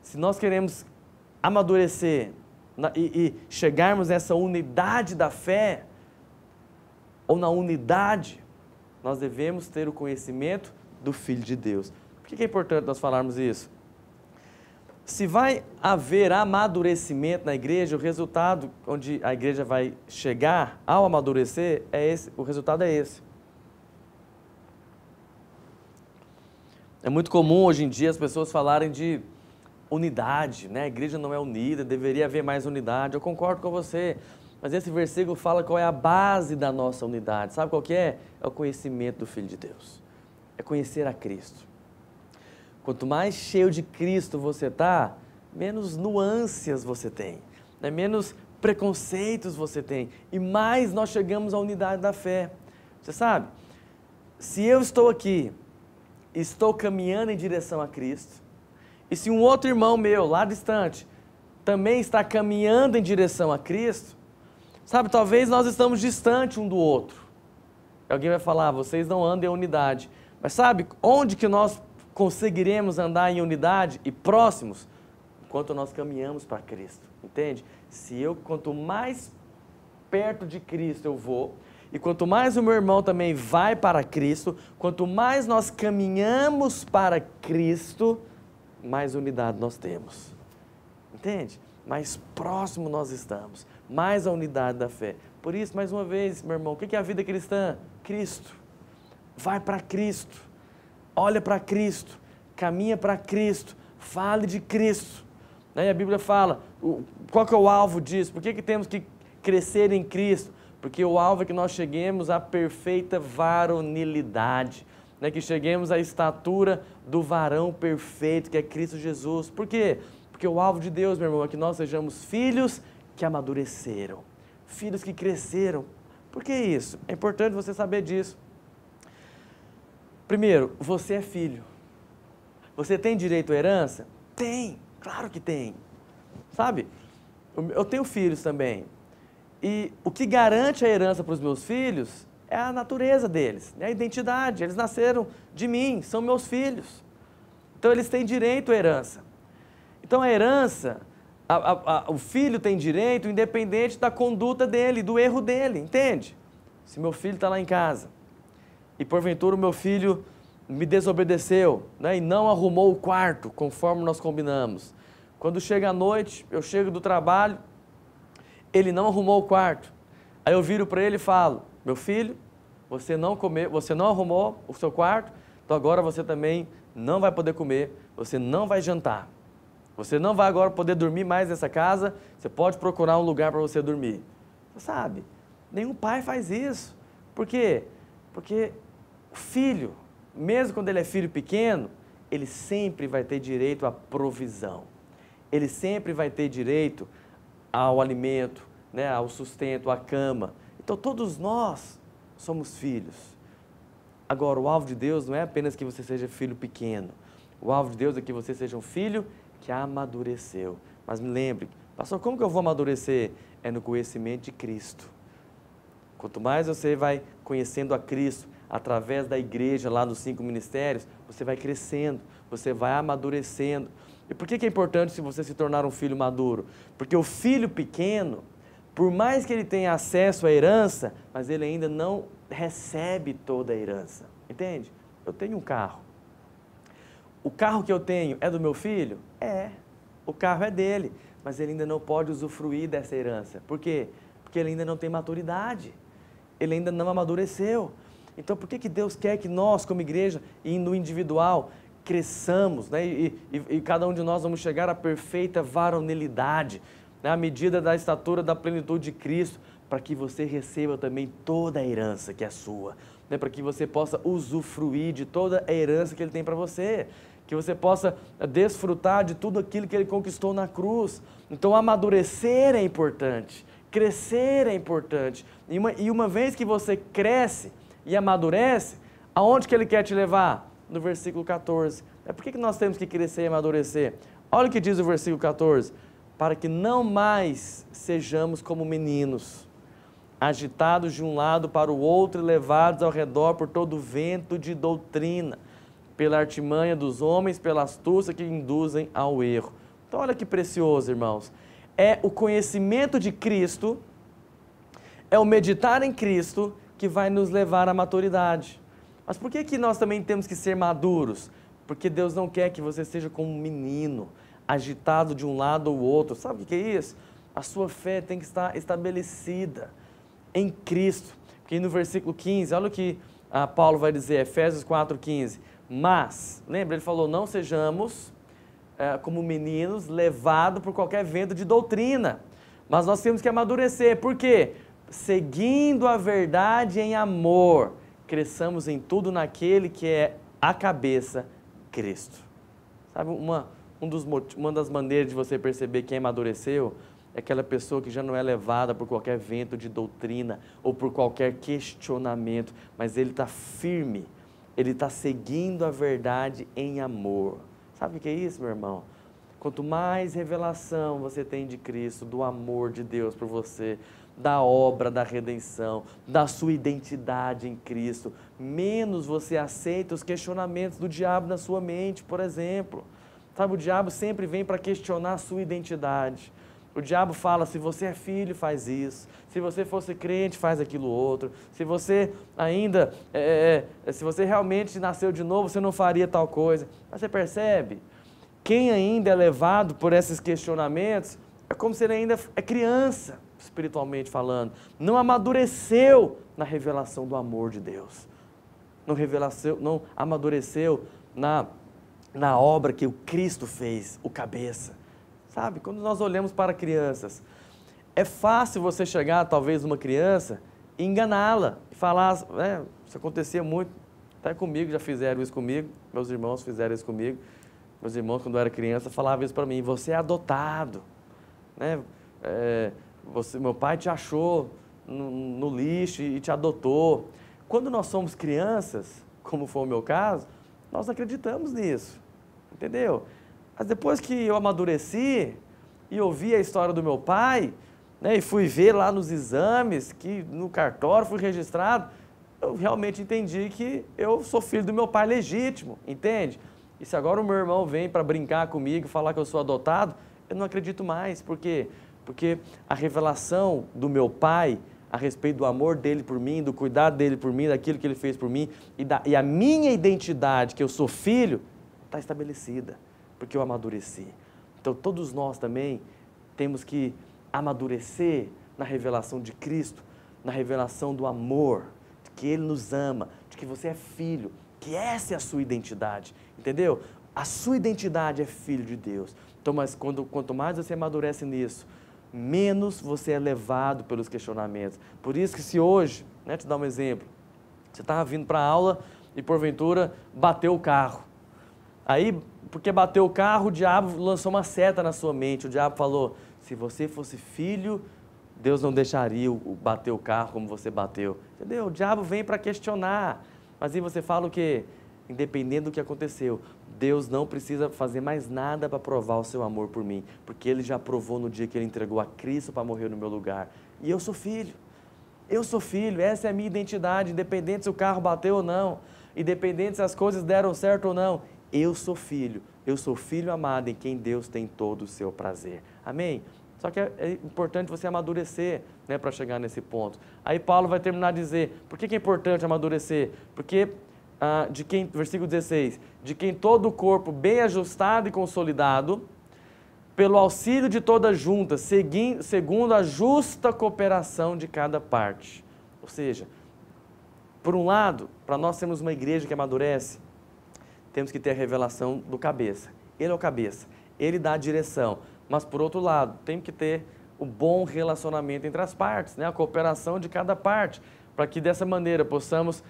Se nós queremos amadurecer e chegarmos nessa unidade da fé, ou na unidade, nós devemos ter o conhecimento do Filho de Deus. Por que é importante nós falarmos isso? Se vai haver amadurecimento na igreja, o resultado onde a igreja vai chegar ao amadurecer, o resultado é esse. É muito comum hoje em dia as pessoas falarem de unidade, né? A igreja não é unida, deveria haver mais unidade. Eu concordo com você, mas esse versículo fala qual é a base da nossa unidade. Sabe qual que é? É o conhecimento do Filho de Deus. É conhecer a Cristo. Quanto mais cheio de Cristo você está, menos nuances você tem, né? Menos preconceitos você tem, e mais nós chegamos à unidade da fé. Você sabe, se eu estou aqui, estou caminhando em direção a Cristo, e se um outro irmão meu, lá distante, também está caminhando em direção a Cristo, sabe, talvez nós estamos distantes um do outro. Alguém vai falar, vocês não andam em unidade. Mas sabe, onde que nós conseguiremos andar em unidade e próximos? Enquanto nós caminhamos para Cristo, entende? Quanto mais perto de Cristo eu vou, e quanto mais o meu irmão também vai para Cristo, quanto mais nós caminhamos para Cristo, mais unidade nós temos, entende? Mais próximo nós estamos, mais a unidade da fé. Por isso, mais uma vez, meu irmão, o que é a vida cristã? Cristo. Vai para Cristo, olha para Cristo, caminha para Cristo, fale de Cristo. E a Bíblia fala, qual que é o alvo disso? Por que temos que crescer em Cristo? Porque o alvo é que nós cheguemos à perfeita varonilidade, né? Que cheguemos à estatura do varão perfeito, que é Cristo Jesus. Por quê? Porque o alvo de Deus, meu irmão, é que nós sejamos filhos que amadureceram, filhos que cresceram. Por que isso? É importante você saber disso. Primeiro, você é filho. Você tem direito à herança? Tem, claro que tem. Sabe, eu tenho filhos também. E o que garante a herança para os meus filhos é a natureza deles, né? A identidade. Eles nasceram de mim, são meus filhos. Então eles têm direito à herança. Então a herança, o filho tem direito independente da conduta dele, do erro dele, entende? Se meu filho está lá em casa e porventura o meu filho me desobedeceu, né, e não arrumou o quarto conforme nós combinamos. Quando chega a noite, eu chego do trabalho, ele não arrumou o quarto. Aí eu viro para ele e falo, meu filho, você não arrumou o seu quarto, então agora você também não vai poder comer, você não vai jantar. Você não vai agora poder dormir mais nessa casa, você pode procurar um lugar para você dormir. Você sabe, nenhum pai faz isso. Por quê? Porque o filho, mesmo quando ele é filho pequeno, ele sempre vai ter direito à provisão. Ele sempre vai ter direito ao alimento, né, ao sustento, à cama. Então todos nós somos filhos. Agora, o alvo de Deus não é apenas que você seja filho pequeno. O alvo de Deus é que você seja um filho que amadureceu. Mas me lembre, pastor, como que eu vou amadurecer? É no conhecimento de Cristo. Quanto mais você vai conhecendo a Cristo, através da igreja, lá nos 5 ministérios, você vai crescendo, você vai amadurecendo. E por que é importante se você se tornar um filho maduro? Porque o filho pequeno, por mais que ele tenha acesso à herança, mas ele ainda não recebe toda a herança. Entende? Eu tenho um carro. O carro que eu tenho é do meu filho? É. O carro é dele, mas ele ainda não pode usufruir dessa herança. Por quê? Porque ele ainda não tem maturidade. Ele ainda não amadureceu. Então, por que Deus quer que nós, como igreja, e no individual, cresçamos, né? E cada um de nós vamos chegar à perfeita varonilidade, né? À medida da estatura da plenitude de Cristo, para que você receba também toda a herança que é sua, né? Para que você possa usufruir de toda a herança que Ele tem para você, que você possa desfrutar de tudo aquilo que Ele conquistou na cruz. Então, amadurecer é importante, Crescer é importante. E uma vez que você cresce e amadurece, aonde que ele quer te levar? No versículo 14. Por que nós temos que crescer e amadurecer? Olha o que diz o versículo 14. Para que não mais sejamos como meninos, agitados de um lado para o outro e levados ao redor por todo vento de doutrina, pela artimanha dos homens, pela astúcia que induzem ao erro. Então olha que precioso, irmãos. É o conhecimento de Cristo, é o meditar em Cristo que vai nos levar à maturidade. Mas por que nós também temos que ser maduros? Porque Deus não quer que você seja como um menino, agitado de um lado ou outro. Sabe o que é isso? A sua fé tem que estar estabelecida em Cristo. Porque no versículo 15, olha o que Paulo vai dizer, Efésios 4,15. Mas, lembra, ele falou, não sejamos como meninos levados por qualquer vento de doutrina. Mas nós temos que amadurecer. Por quê? Seguindo a verdade em amor, cresçamos em tudo naquele que é a cabeça, Cristo. Sabe, uma das maneiras de você perceber quem amadureceu é aquela pessoa que já não é levada por qualquer vento de doutrina ou por qualquer questionamento, mas ele está firme, ele está seguindo a verdade em amor. Sabe o que é isso, meu irmão? Quanto mais revelação você tem de Cristo, do amor de Deus por você, da obra da redenção, da sua identidade em Cristo, menos você aceita os questionamentos do diabo na sua mente, por exemplo. Sabe, o diabo sempre vem para questionar a sua identidade. O diabo fala, se você é filho, faz isso. Se você fosse crente, faz aquilo outro. Se você ainda, se você realmente nasceu de novo, você não faria tal coisa. Mas você percebe? Quem ainda é levado por esses questionamentos, é como se ele ainda é criança, espiritualmente falando. Não amadureceu na revelação do amor de Deus. Não amadureceu na obra que o Cristo fez, o cabeça. Sabe, quando nós olhamos para crianças, é fácil você chegar, talvez, numa criança e enganá-la, e falar, isso acontecia muito, até comigo, já fizeram isso comigo, meus irmãos fizeram isso comigo, meus irmãos, quando eu era criança, falavam isso para mim, você é adotado, né? Meu pai te achou no lixo e te adotou. Quando nós somos crianças, como foi o meu caso, nós não acreditamos nisso, entendeu? Mas depois que eu amadureci e ouvi a história do meu pai, né, e fui ver lá nos exames, que no cartório fui registrado, eu realmente entendi que eu sou filho do meu pai legítimo, entende? E se agora o meu irmão vem para brincar comigo, falar que eu sou adotado, eu não acredito mais. Por quê? Porque a revelação do meu pai a respeito do amor dele por mim, do cuidado dele por mim, daquilo que ele fez por mim, e a minha identidade, que eu sou filho, está estabelecida, porque eu amadureci. Então todos nós também temos que amadurecer na revelação de Cristo, na revelação do amor, de que Ele nos ama, de que você é filho, que essa é a sua identidade, entendeu? A sua identidade é filho de Deus. Então, mas quanto mais você amadurece nisso, menos você é levado pelos questionamentos. Por isso que se hoje, né, te dar um exemplo, você estava vindo para a aula e porventura bateu o carro. Aí, porque bateu o carro, o diabo lançou uma seta na sua mente. O diabo falou, se você fosse filho, Deus não deixaria bater o carro como você bateu. Entendeu? O diabo vem para questionar. Mas aí você fala o quê? Independente do que aconteceu, Deus não precisa fazer mais nada para provar o seu amor por mim, porque Ele já provou no dia que Ele entregou a Cristo para morrer no meu lugar. E eu sou filho, essa é a minha identidade, independente se o carro bateu ou não, independente se as coisas deram certo ou não, eu sou filho amado em quem Deus tem todo o seu prazer. Amém? Só que é importante você amadurecer, né, para chegar nesse ponto. Aí Paulo vai terminar a dizer, por que é importante amadurecer? Porque versículo 16, de quem todo o corpo bem ajustado e consolidado, pelo auxílio de toda junta, segundo a justa cooperação de cada parte. Ou seja, por um lado, para nós sermos uma igreja que amadurece, temos que ter a revelação do cabeça. Ele é o cabeça, ele dá a direção. Mas por outro lado, tem que ter o bom relacionamento entre as partes, né? A cooperação de cada parte, para que dessa maneira possamos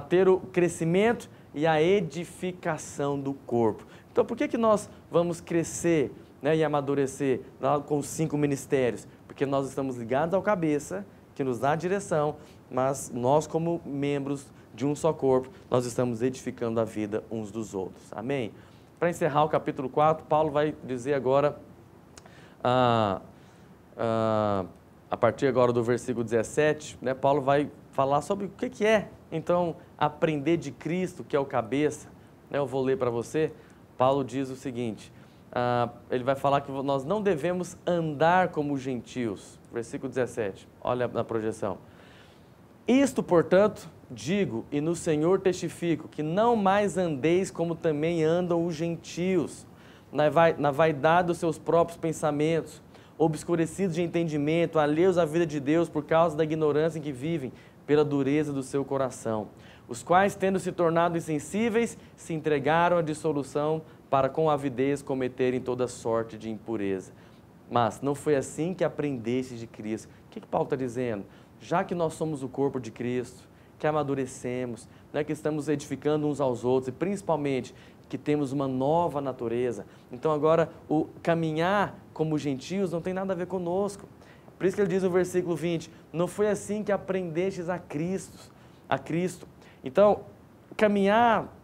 ter o crescimento e a edificação do corpo. Então, por que nós vamos crescer, né, e amadurecer com os 5 ministérios? porque nós estamos ligados ao cabeça, que nos dá a direção, mas nós como membros de um só corpo, nós estamos edificando a vida uns dos outros. Amém? Para encerrar o capítulo 4, Paulo vai dizer agora, a partir agora do versículo 17, né, Paulo vai falar sobre o que é, então, aprender de Cristo, que é o cabeça. Eu vou ler para você. Paulo diz o seguinte, ele vai falar que nós não devemos andar como os gentios. Versículo 17, olha na projeção. Isto, portanto, digo e no Senhor testifico, que não mais andeis como também andam os gentios, na vaidade dos seus próprios pensamentos, obscurecidos de entendimento, alheios à vida de Deus por causa da ignorância em que vivem, pela dureza do seu coração, os quais, tendo se tornado insensíveis, se entregaram à dissolução para com avidez cometerem toda sorte de impureza. Mas não foi assim que aprendeste de Cristo. O que Paulo está dizendo? Já que nós somos o corpo de Cristo, que amadurecemos, né, que estamos edificando uns aos outros e principalmente que temos uma nova natureza, então agora o caminhar como gentios não tem nada a ver conosco. Por isso que ele diz no versículo 20, não foi assim que aprendestes a Cristo. Então, caminhar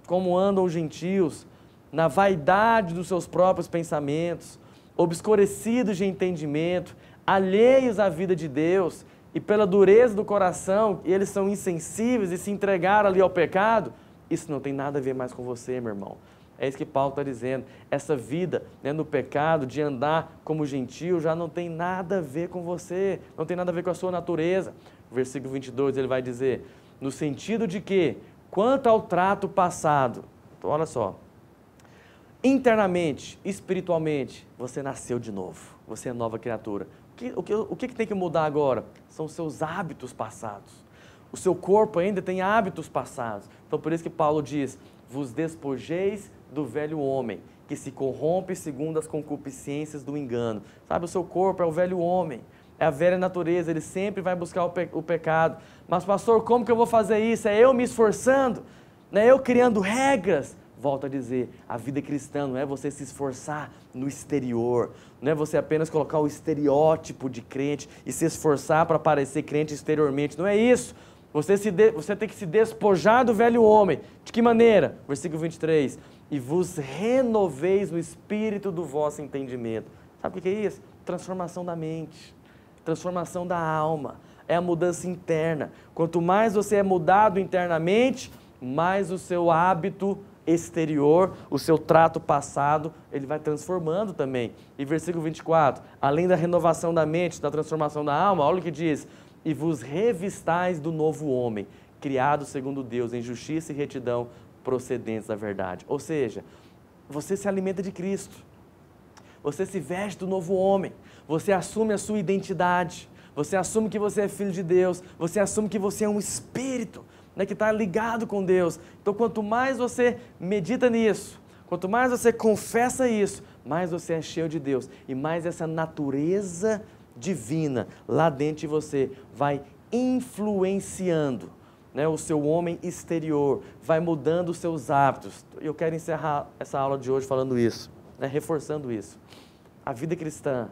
como andam os gentios, na vaidade dos seus próprios pensamentos, obscurecidos de entendimento, alheios à vida de Deus, e pela dureza do coração, eles são insensíveis e se entregaram ali ao pecado, isso não tem nada a ver mais com você, meu irmão. É isso que Paulo está dizendo. Essa vida, né, no pecado, de andar como gentio, já não tem nada a ver com você, não tem nada a ver com a sua natureza. Versículo 22, ele vai dizer, no sentido de que, quanto ao trato passado, então, olha só, internamente, espiritualmente, você nasceu de novo, você é nova criatura. O que tem que mudar agora? São os seus hábitos passados. O seu corpo ainda tem hábitos passados. Então, por isso que Paulo diz, vos despojeis do velho homem, que se corrompe segundo as concupiscências do engano. Sabe, o seu corpo é o velho homem, é a velha natureza, ele sempre vai buscar o pecado. Mas, pastor, como que eu vou fazer isso? É eu me esforçando? Não é eu criando regras? Volto a dizer, a vida cristã não é você se esforçar no exterior, não é você apenas colocar o estereótipo de crente e se esforçar para parecer crente exteriormente, não é isso. Você tem que se despojar do velho homem. De que maneira? Versículo 23. E vos renoveis no espírito do vosso entendimento. Sabe o que é isso? Transformação da mente, transformação da alma. É a mudança interna. Quanto mais você é mudado internamente, mais o seu hábito exterior, o seu trato passado, ele vai transformando também. E versículo 24. Além da renovação da mente, da transformação da alma, olha o que diz. E vos revistais do novo homem, criado segundo Deus, em justiça e retidão, procedentes da verdade. Ou seja, você se alimenta de Cristo, você se veste do novo homem, você assume a sua identidade, você assume que você é filho de Deus, você assume que você é um espírito, né, que está ligado com Deus. Então, quanto mais você medita nisso, quanto mais você confessa isso, mais você é cheio de Deus e mais essa natureza divina lá dentro de você vai influenciando, né, o seu homem exterior, vai mudando os seus hábitos. Eu quero encerrar essa aula de hoje falando isso, né, reforçando isso. A vida cristã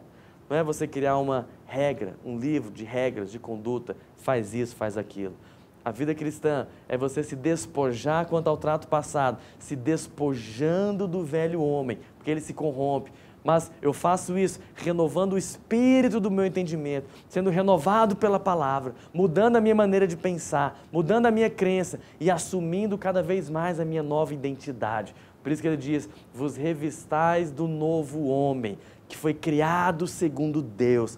não é você criar uma regra, um livro de regras de conduta, faz isso, faz aquilo. A vida cristã é você se despojar quanto ao trato passado, se despojando do velho homem, porque ele se corrompe. Mas eu faço isso renovando o espírito do meu entendimento, sendo renovado pela palavra, mudando a minha maneira de pensar, mudando a minha crença e assumindo cada vez mais a minha nova identidade. Por isso que ele diz, vos revistais do novo homem, que foi criado segundo Deus.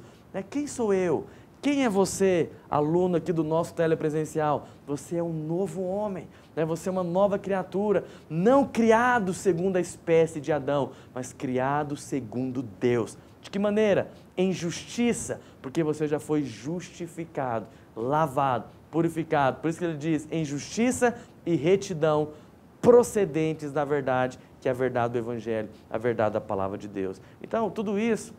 Quem sou eu? Quem é você, aluno aqui do nosso telepresencial? Você é um novo homem, né? Você é uma nova criatura, não criado segundo a espécie de Adão, mas criado segundo Deus. De que maneira? Em justiça, porque você já foi justificado, lavado, purificado. Por isso que ele diz, em justiça e retidão, procedentes da verdade, que é a verdade do Evangelho, a verdade da palavra de Deus. Então, tudo isso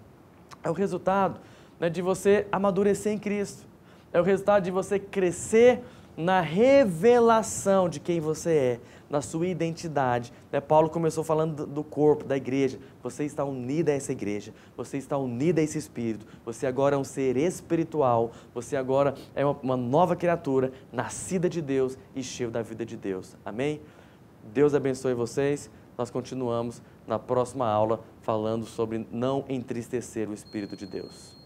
é o resultado, né, de você amadurecer em Cristo. É o resultado de você crescer na revelação de quem você é, na sua identidade. Paulo começou falando do corpo, da igreja. Você está unida a essa igreja, você está unida a esse Espírito, você agora é um ser espiritual, você agora é uma nova criatura, nascida de Deus e cheio da vida de Deus. Amém? Deus abençoe vocês. Nós continuamos na próxima aula falando sobre não entristecer o Espírito de Deus.